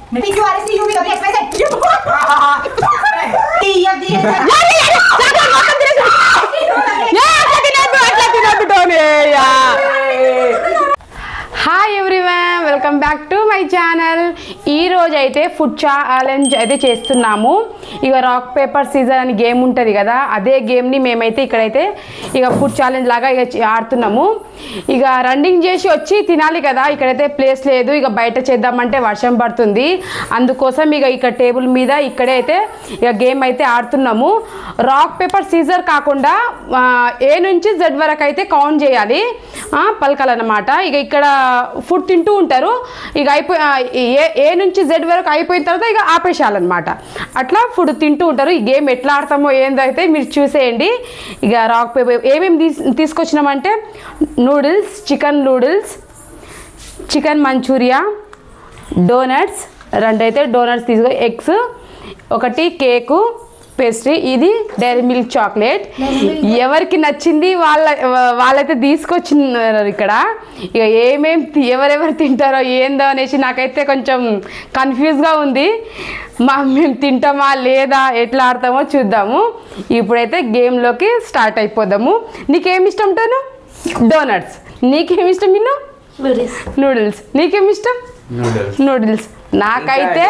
Hi everyone, welcome back to my channel. ఈరోజు అయితే food challenge అయితే చేస్తున్నాము. ఇక రాక్ పేపర్ సీజర్ అని గేమ్ ఉంటుంది కదా, అదే గేమ్ని మేమైతే ఇక్కడైతే ఇక ఫుడ్ ఛాలెంజ్ లాగా ఇక ఆడుతున్నాము. ఇక రన్నింగ్ చేసి వచ్చి తినాలి కదా, ఇక్కడైతే ప్లేస్ లేదు. ఇక బయట చేద్దామంటే వర్షం పడుతుంది, అందుకోసం ఇక టేబుల్ మీద ఇక్కడే అయితే ఇక గేమ్ అయితే ఆడుతున్నాము. రాక్ పేపర్ సీజర్ కాకుండా ఏ నుంచి జెడ్ వరకు అయితే కౌంట్ చేయాలి, పలకాలన్నమాట. ఇక ఇక్కడ ఫుడ్ తింటూ ఉంటారు, ఇక ఏ నుంచి జెడ్ వరకు అయిపోయిన తర్వాత ఇక ఆపేసేయాలన్నమాట. అట్లా ఫుడ్ తింటూ ఉంటారు. ఈ గేమ్ ఎట్లా ఆడతామో ఏందో అయితే మీరు చూసేయండి. ఇక రాక్ పేపర్ ఏమేమి తీసుకొచ్చినామంటే noodles, chicken noodles, chicken Manchurian, donuts, రెండైతే డోనట్స్ తీసుకో, ఎగ్స్, ఒకటి కేకు, పేస్ట్రీ, ఇది డైరీ మిల్క్ చాక్లెట్. ఎవరికి నచ్చింది వాళ్ళైతే తీసుకొచ్చినారు ఇక్కడ. ఇక ఎవరెవరు తింటారో ఏందో అనేసి నాకైతే కొంచెం కన్ఫ్యూజ్గా ఉంది. మేము తింటామా లేదా, ఎట్లా ఆడతామో చూద్దాము. ఇప్పుడైతే గేమ్లోకి స్టార్ట్ అయిపోదాము. నీకేమి ఇష్టం ఉంటాను? డోనట్స్. నీకేమి ఇష్టం? నిన్ను నూడిల్స్. నీకేమి ఇష్టం? నూడిల్స్. నాకైతే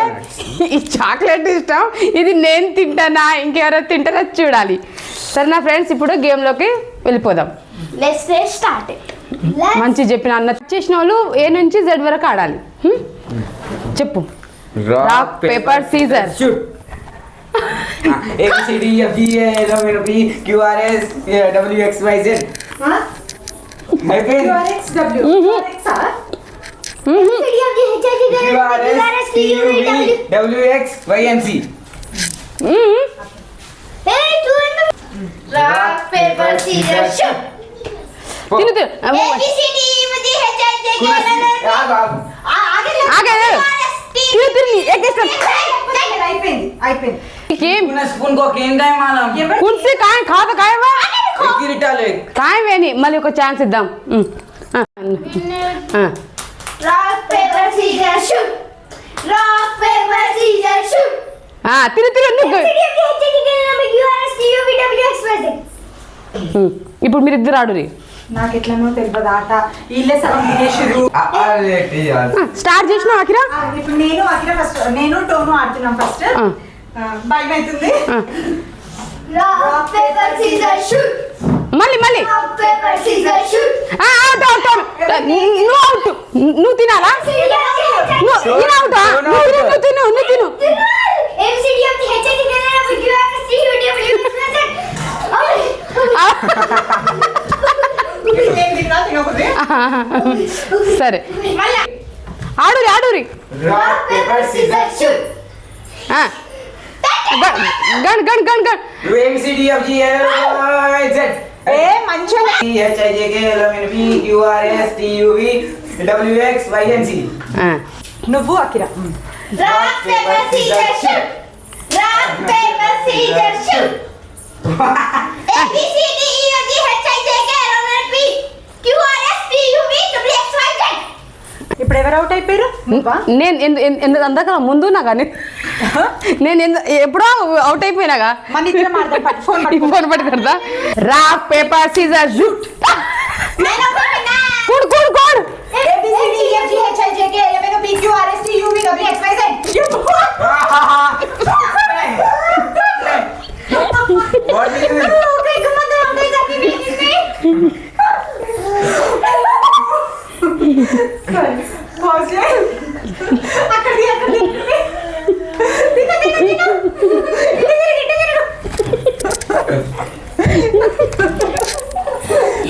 ఈ చాక్లెట్ ఇష్టం. ఇది నేను తింటానా ఇంకెవరో తింటారో చూడాలి. సరే నా ఫ్రెండ్స్, ఇప్పుడు గేమ్లోకి వెళ్ళిపోదాం. మంచి చెప్పిన అన్న. చేసిన వాళ్ళు ఏ నుంచి జెడ్ వరకు ఆడాలి. చెప్పు. Rock paper scissor. మళ్ళీ ఒక ఛాన్స్ ఇద్దాం. ఇప్పుడు మీరు ఇద్దరు ఆడు. నాకు ఎట్లనో తెలియదు ఆట. వీళ్ళే సగం తినేసారు. స్టార్ట్ చేసిన అఖిరా. ఇప్పుడు నేను టోను ఆడుతున్నాం. ఫస్ట్ భయం అవుతుంది. మళ్ళీ నువ్వు తినాలా? నువ్వు తిను. సరే ఆడురి. నువ్వు అఖిరా. ఇప్పుడు ఎవరు అవుట్ అయిపోయారు? నేను అందాక ముందు నా కానీ నేను ఎప్పుడో అవుట్ అయిపోయినాగా. ఫోన్ పట్టుకుంటా. Rock paper scissor shoot. కోడ్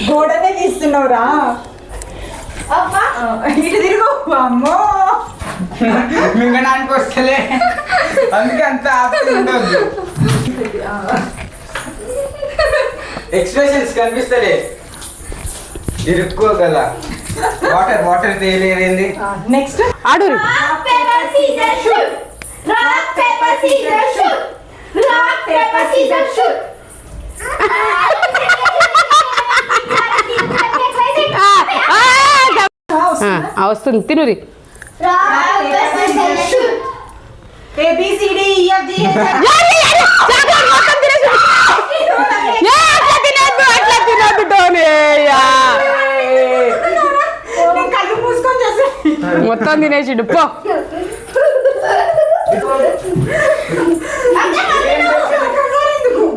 గోడనే తీస్తున్నావురా. ఇటు తిరుగు. అమ్మో, మింగడానికి వస్తలే, అందుకే అంత ఉండదు. ఎక్స్ప్రెషన్స్ కనిపిస్తలే, ఇరుక్కోగల. వాటర్ తేలేరేంది. నెక్స్ట్ ఆడు. వస్తుంది, తినురి. అట్లా తినద్దు టోనీ. కళ్ళు మూసుకొని చేసి మొత్తం తినేసిండు పో.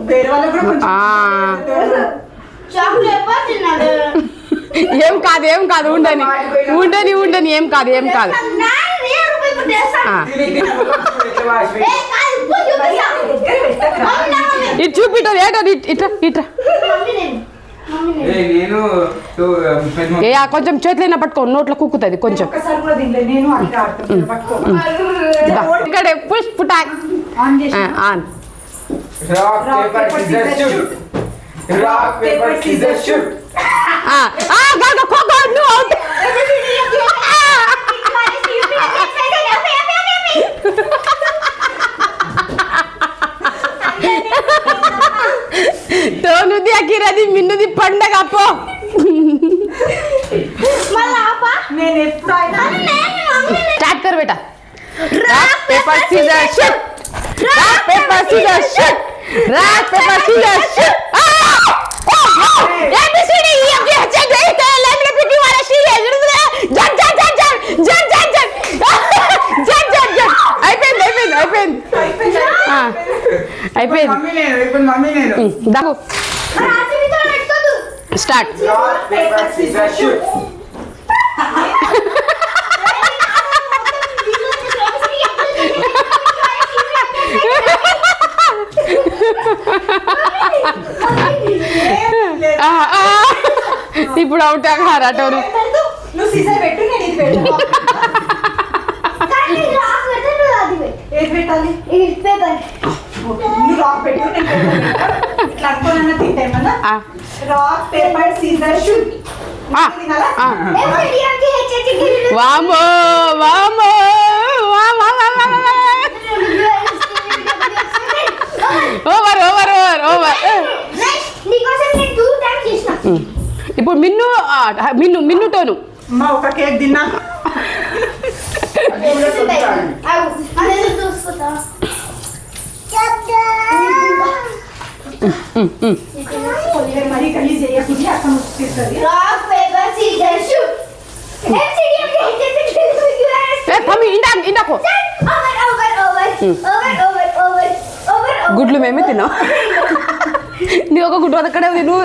వేరే వాళ్ళకి కూడా కొంచెం ఏం కాదు ఏం కాదు, ఉండని ఉండని ఉండని, ఏం కాదు ఏం కాదు. ఇటు చూపిట్టు ఏటో ఇట్లా ఇట్లా ఏ కొంచెం చేతులైనా పట్టుకో, నోట్లో కుక్కుతుంది కొంచెం. ఒక్కసారి కూడా తినలేదు నేను. అది ఆడుతున్నాను పట్టుకో. ఇక్కడ పుష్ పుటాక్ ఆన్ చేసి on. Rock, paper, scissors, shoot. Rock, paper, scissors, shoot. నువ్వు అవుట్. టోనుది అకిరది మిన్నుది పండగ పో. నేను ఎప్పుడు అయినా స్టార్ట్ కర్ బేటా. Rock paper scissor shoot. Rock paper scissor shoot. Rock paper scissor shoot. ABCD EFG HIJ LMNOP జన్ జన్ జన్ జన్ జన్ జన్ జన్ జన్ జన్ జన్. అయిపోయింది అయిపోయింది అయిపోయింది అయిపోయింది. ఇప్పుడు మమ్మీ నేను. దాకు start. Rock, paper, scissors, shoot. ఇప్పుడు అవుట్ టోను. నువ్వు సీజర్ పెట్టు, నేను ఇది పెట్టు. ఏది పెట్టాలి? నువ్వు రాక్ పెట్టు, నేను పేపర్ పెడతా. ఇట్లా అనుకోనన్నా తింటామన్నా. Rock paper scissor shoot. వామో వామో ఓవర్ ఓవర్ ఓవర్ ఓవర్. ఇప్పుడు మిన్ను మిన్ను మిన్ను టోను. అమ్మ ఒక కేక్ తిన్నా. మరి కలిసి చేయకుండా అక్కడ వస్తుంది. ఇండాకో గుడ్లు మేమే తిన్నాం. నువ్వు ఒక గుడ్డు అక్కడే ఉంది. నువ్వు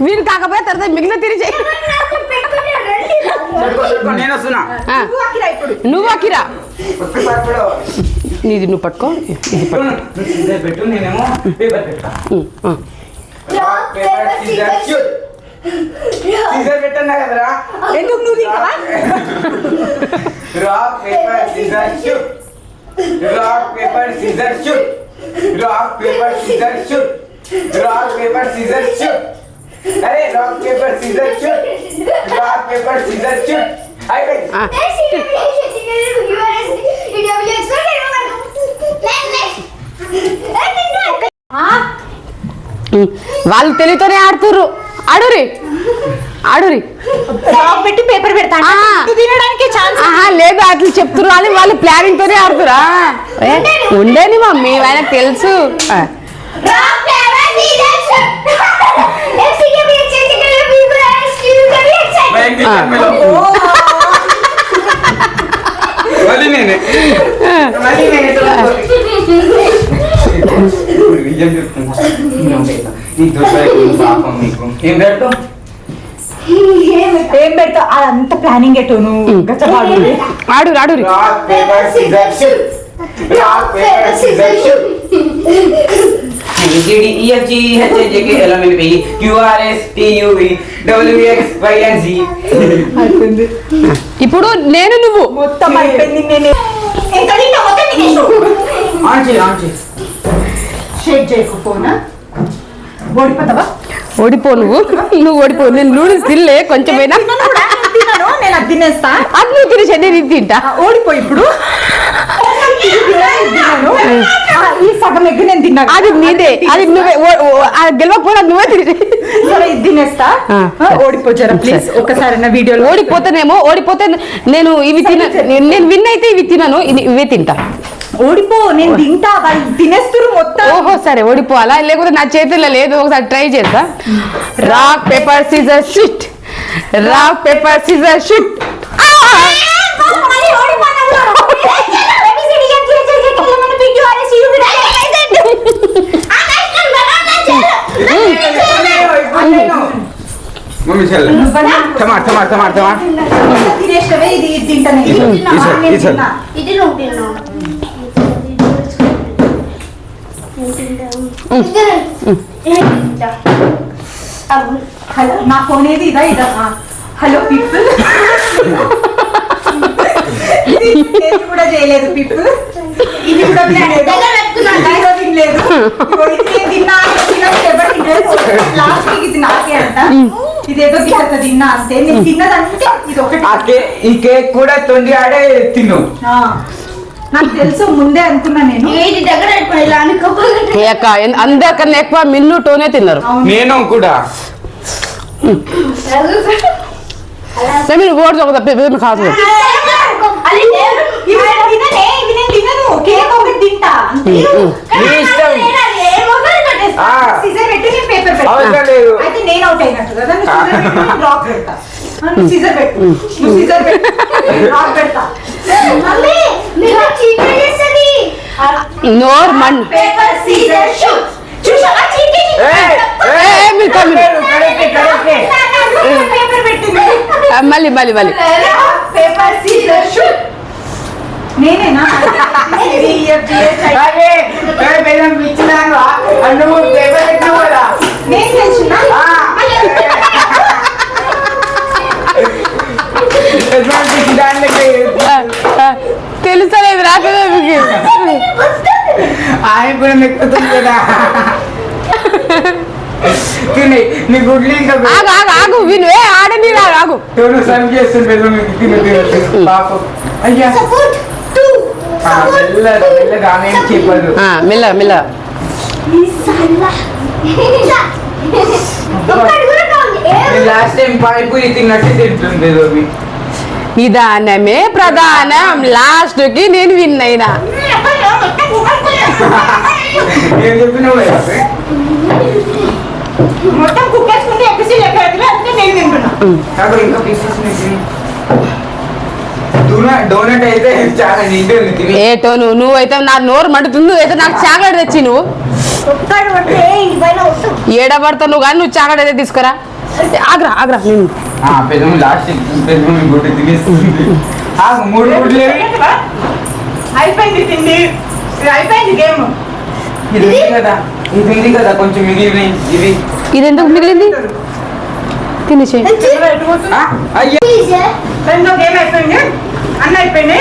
వీరు కాకపోతే తర్వాత మిగిలిన తిరిగి నేను వస్తున్నా. నువ్వు అకిరా నీది నువ్వు పట్టుకో. ఇది పెట్టు, నేనేమో పేపర్ పెట్టా. Rock, paper, scissors, shoot. Scissors పెట్టన్నా కదరా. ఎందుకు నువ్వు తింటావా? Rock, paper, scissors, shoot. Rock, paper, scissors, shoot. Rock, paper, scissors, shoot. Rock, paper, scissors, shoot. अरे rock, paper, scissors, shoot. Rock, paper, scissors, shoot. అయిపోయింది. వాళ్ళు తెలివితోనే ఆడుతుర్రు. ఆడురి ఆడురి. రాక్ పెట్టి paper పెడతా. తినడానికి ఛాన్స్ లేదు అట్లా చెప్తున్నారు అని వాళ్ళు ప్లానింగ్ తోనే ఆడుతురా. ఉండేది మమ్మీ ఆయనకు తెలుసు. మళ్ళీ నేనే ఏం పెడతా అదంతా ప్లానింగ్ ఎటు నువ్వు గచ్చపాడు. ఆడురి ఆడురి. Rock, paper, scissors, shoot. Rock, paper, scissors, shoot. ABCD EFG HIJ LMNOP QRS TUV WXYZ. అయిపోయింది. ఇప్పుడు నేను నువ్వు మొత్తం అయిపోయింది. నేను ఇంకా తిన్నా మొత్తం తినేసు. ఆన్ చేయి. షేక్ చేయకపోనా ఓడిపోతావా? ఓడిపో నువ్వు ఓడిపో. నేను నూడిల్స్ తినలే కొంచెమైనా. తిన్నాను నేను అది తినేస్తా. అది నువ్వు తినేసి నేను ఇది తింటా. ఓడిపో ఇప్పుడు. ఈ సగం ఎగ్గు నేను తిన్నా. అది నీదే. అది నువ్వే గెలవకపోయినా నువ్వే తినే. సరే ఇది తినేస్తా. ఓడిపోచారా ప్లీజ్ ఒకసారి నా వీడియోలో. ఓడిపోతే నేను ఇవి తిన. నేను విన్ అయితే ఇవి తినను, ఇవే తింటా. ఓడిపో నేను తింటా వాళ్ళు తినేస్తారు మొత్తం. ఓహో సరే ఓడిపోవాలా లేకపోతే నా చేతుల్లో లేదు ఒకసారి ట్రై చేస్తా. Rock paper scissor shit, rock paper scissor shit. Mummy चल टमाटर टमाटर टमाटर टमाटर తినేసినవే ఇది తింటాను. ఇది నువ్వు తిన్నావు. హలో నా ఫోన్ ఏది ఇదా ఇదా హలో పీపుల్ ఇది కూడా చేయలేదు పీపుల్ ఇది కూడా తినలేదు లాస్ట్ ఇది నాకే అంట ఇదేదో గిట్ట తిన్నా అంతే నేను తిన్నదంటే ఇది ఒకటి ఈ కేక్ కూడా తొండి ఆడే తిను నాకు తెలుసు ముందే అనుకున్నా నేను ఇది దగ్గర పెట్టుకుని ఇలా అనుకోకుండా అందరికన్నా ఎక్కువ మిన్ను టోనే తిన్నారు. నేను కూడా మీరు ఓటు ఒక కాదు అవసరం లేదు. అయితే నేను అవుట్ అయినట్టు కదా డ్రాప్ పెడతా సీజర్ పెట్టు నువ్వు సీజర్ పెట్టు డ్రాప్ పెడతా మమ్మీ మీరు చీటింగ్ చేస్తది. నోర్ మన్ పేపర్ సీజర్ షూట్ చూసావా చీటింగ్ పేపర్ పెట్టింది మళ్ళీ మళ్ళీ మళ్ళీ పేపర్ సీజర్ షూట్ నేనేనా నువ్వు పేపర్ పెట్టినావు కదా నేను తెలుసునా తెలుసలేదు రాకదా ఆయన కూడా మెక్కుతుంది కదా తిని నీ గుడ్లు ఇంకా ఆగు ఆగు ఆగు విను ఆడని ఆగు ఎవరు సర్వ్ చేస్తుంటే తిన పాపం అయ్యా సపోర్ట్ 2 మెల్లగా మెల్లగా ఆమె ఏం చెప్పదు మెల్ల మెల్ల లాస్ట్ టైం పానీపూరి తిన్నట్టు తింటుంది రవి నిదానమే ప్రధానం లాస్ట్ కి నేను విన్ అయినా. నేను చెప్పినావు కదా మొత్తం కుక్ చేసుకుంటే ఎపిసోడ్ ఎక్కడ అంటే నేను తింటున్నా నాకు ఇంకా పీసెస్ డోనట్ అయితే చాలా నీట్ ఉంది తిని ఏటో నువ్వైతే నా నోరు మండుతుంది. నువ్వైతే నాకు చాక్లెట్ తెచ్చి నువ్వు ఒక్కడు పడితే ఇంటి పైన వస్తు ఏడబడతావు నువ్వు కానీ నువ్వు చాక్లెట్ అయితే తీసుకురా. ఆగ్రా ఆగ్రా నేను పెద్దమ్మ లాస్ట్ పెద్దమ్మ గుడ్డు తినేస్తుంది మూడు గుడ్లు అయిపోయింది తిండి అయిపోయింది గేమ్ ఇది ఉంది కదా ఇది ఉంది కదా కొంచెం మిగిలిన ఇది ఇది ఎందుకు మిగిలింది తినేసి అయ్యా రెండో గేమ్ అయిపోయింది అన్న అయిపోయింది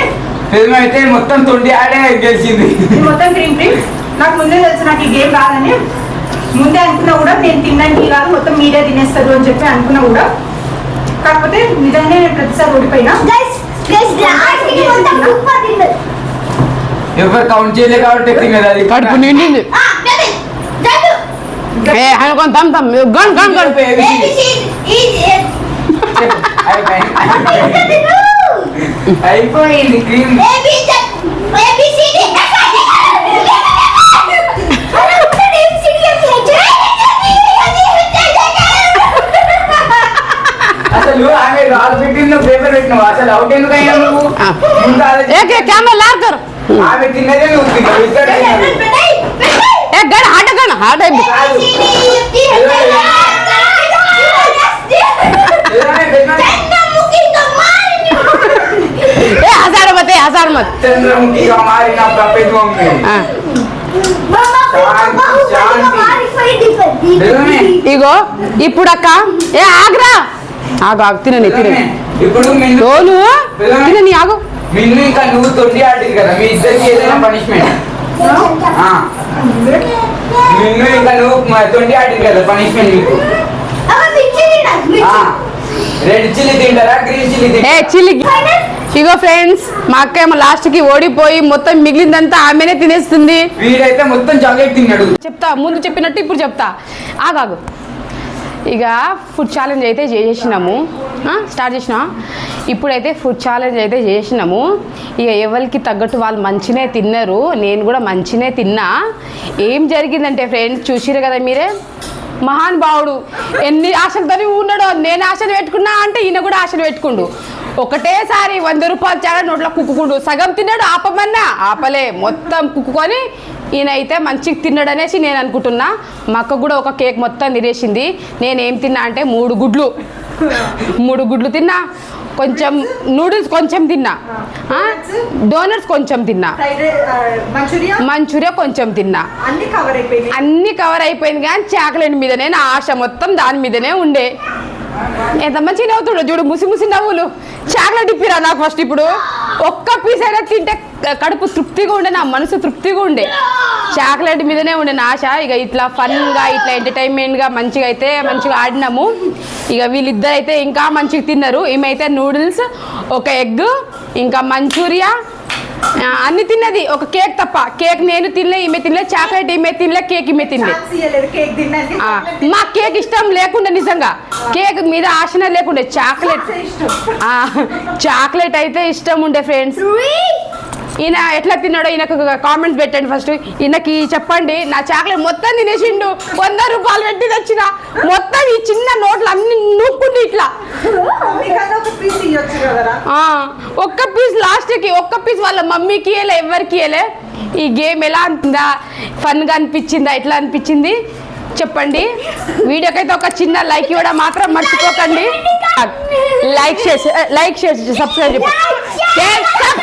పెద్దమ్మ అయితే మొత్తం తొండి ఆడే గెలిచింది ఇది మొత్తం గ్రీన్ టీ నాకు ముందే తెలుసు నాకు ఈ గేమ్ రాదని ముందే అనుకున్నా కూడా నేను తినడానికి కాదు మొత్తం మీరే తినేస్తారు అని చెప్పి అనుకున్నా కూడా కాకపోతే నిజంగానే నేను ప్రతిసారి ఓడిపోయినా ఎవరు కౌంట్ చేయలేదు కాబట్టి తినదు అది కడుపు నిండింది. ఏ అనుకోని తమ్ తమ్ గన్ గన్ గన్ అయిపోయింది క్రీమ్ అసలు ఆమె రాల్ పెట్టిన పేపర్ పెట్టినావు అసలు అవుట్ ఎందుకు అయినా నువ్వు ముందు ఆలోచించు. कैमरा लार कर ఆమె తిన్నదే నువ్వు తిన్నావు ఇద్దరు తిన్నారు. एक गन हट है ఏదైనా పెద్దమ్మ ए हजार मत చంద్రముఖిగా మారిన పెద్ద మమ్మీ పెద్దమ్మే ఇగో ఇప్పుడు అక్క ఏ ఆగ్రా ఆగు ఆగు తినని తినని ఇప్పుడు మిన్ను తోలు తినని ఆగు మిన్ను ఇంకా నువ్వు తొండి ఆడింది కదా మీ ఇద్దరికి ఏదైనా పనిష్మెంట్ మిన్ను ఇంకా నువ్వు తొండి ఆడింది కదా పనిష్మెంట్ మీకు రెడ్ చిల్లీ తింటారా గ్రీన్ చిల్లీ ఏ తింటారా చిల్లి ఇగో ఫ్రెండ్స్ మా అక్క ఏమో లాస్ట్ కి ఓడిపోయి మొత్తం మిగిలిందంతా ఆమెనే తినేస్తుంది. వీడైతే మొత్తం చాక్లెట్ తిన్నాడు చెప్తా ముందు చెప్పినట్టు ఇప్పుడు చెప్తా ఆగాగు ఇక ఫుడ్ ఛాలెంజ్ అయితే చేసినాము. స్టార్ట్ చేసినా. ఇప్పుడైతే ఫుడ్ ఛాలెంజ్ అయితే చేసినాము. ఇక ఎవరికి తగ్గట్టు వాళ్ళు మంచినే తిన్నారు, నేను కూడా మంచినే తిన్నా. ఏం జరిగిందంటే ఫ్రెండ్స్ చూసిరు కదా మీరే, మహానుభావుడు ఎన్ని ఆశలతో ఉన్నాడో. నేను ఆశలు పెట్టుకున్నా అంటే ఈయన కూడా ఆశలు పెట్టుకుండు. ఒకటేసారి 100 రూపాయలు చాలా నోట్లో కుక్కుకుండు. సగం తిన్నాడు, ఆపమన్నా ఆపలే, మొత్తం కుక్కుకొని ఈయన అయితే మంచిగా తిన్నాడు అనేసి నేను అనుకుంటున్నా. మా అక్క కూడా ఒక కేక్ మొత్తం తినేసింది. నేనేం తిన్నా అంటే 3 గుడ్లు తిన్నా, కొంచెం నూడిల్స్ కొంచెం తిన్నా, డోనట్స్ కొంచెం తిన్నా, మంచూరియా కొంచెం తిన్నా. అన్ని కవర్ అయిపోయింది కానీ చాక్లెట్ మీదనే నా ఆశ మొత్తం దాని మీదనే ఉండే. ఎంత మంచిగా నవ్వుతుండో చూడు, ముసి ముసి నవ్వులు. చాక్లెట్ ఇప్పిరా నాకు ఫస్ట్. ఇప్పుడు ఒక్క పీస్ అయినా తింటే కడుపు తృప్తిగా ఉండే, నా మనసు తృప్తిగా ఉండే. చాక్లెట్ మీదనే ఉండే నా ఆశ. ఇక ఇట్లా ఫన్గా ఇట్లా ఎంటర్టైన్మెంట్గా మంచిగా అయితే మంచిగా ఆడినాము. ఇక వీళ్ళిద్దరు అయితే ఇంకా మంచిగా తిన్నారు. ఈమెయితే నూడిల్స్, ఒక ఎగ్, ఇంకా మంచూరియా అన్ని తిన్నది, ఒక కేక్ తప్ప. కేక్ నేను తినలే, ఈమె తినలే. చాక్లెట్ ఈమె తినలే, కేక్ ఈమె తినలే. మా కేక్ ఇష్టం లేకుండా, నిజంగా కేక్ మీద ఆశనే లేకుండే, చాక్లెట్ అయితే ఇష్టం ఉండే ఫ్రెండ్స్. ఈయన ఎట్లా తిన్నాడో ఈయనకు కామెంట్స్ పెట్టండి ఫస్ట్. ఈయనకి చెప్పండి. నా చాక్లెట్ మొత్తం తినేసిండు. 100 రూపాయలు పెట్టి తెచ్చిన మొత్తం ఈ చిన్న నోట్లు అన్ని నూక్కుండి ఇట్లా. ఒక్క పీస్ లాస్ట్కి, ఒక్క పీస్ వాళ్ళ మమ్మీకి ఇయ్యలే, ఎవరికి ఇయ్యలే. ఈ గేమ్ ఎలా అనిపిందా, ఫన్గా అనిపించిందా, ఎట్లా అనిపించింది చెప్పండి. వీడియోకైతే ఒక చిన్న లైక్ ఇవ్వడం మాత్రం మర్చిపోకండి. లైక్ చేసి సబ్స్క్రైబ్ చెప్పండి.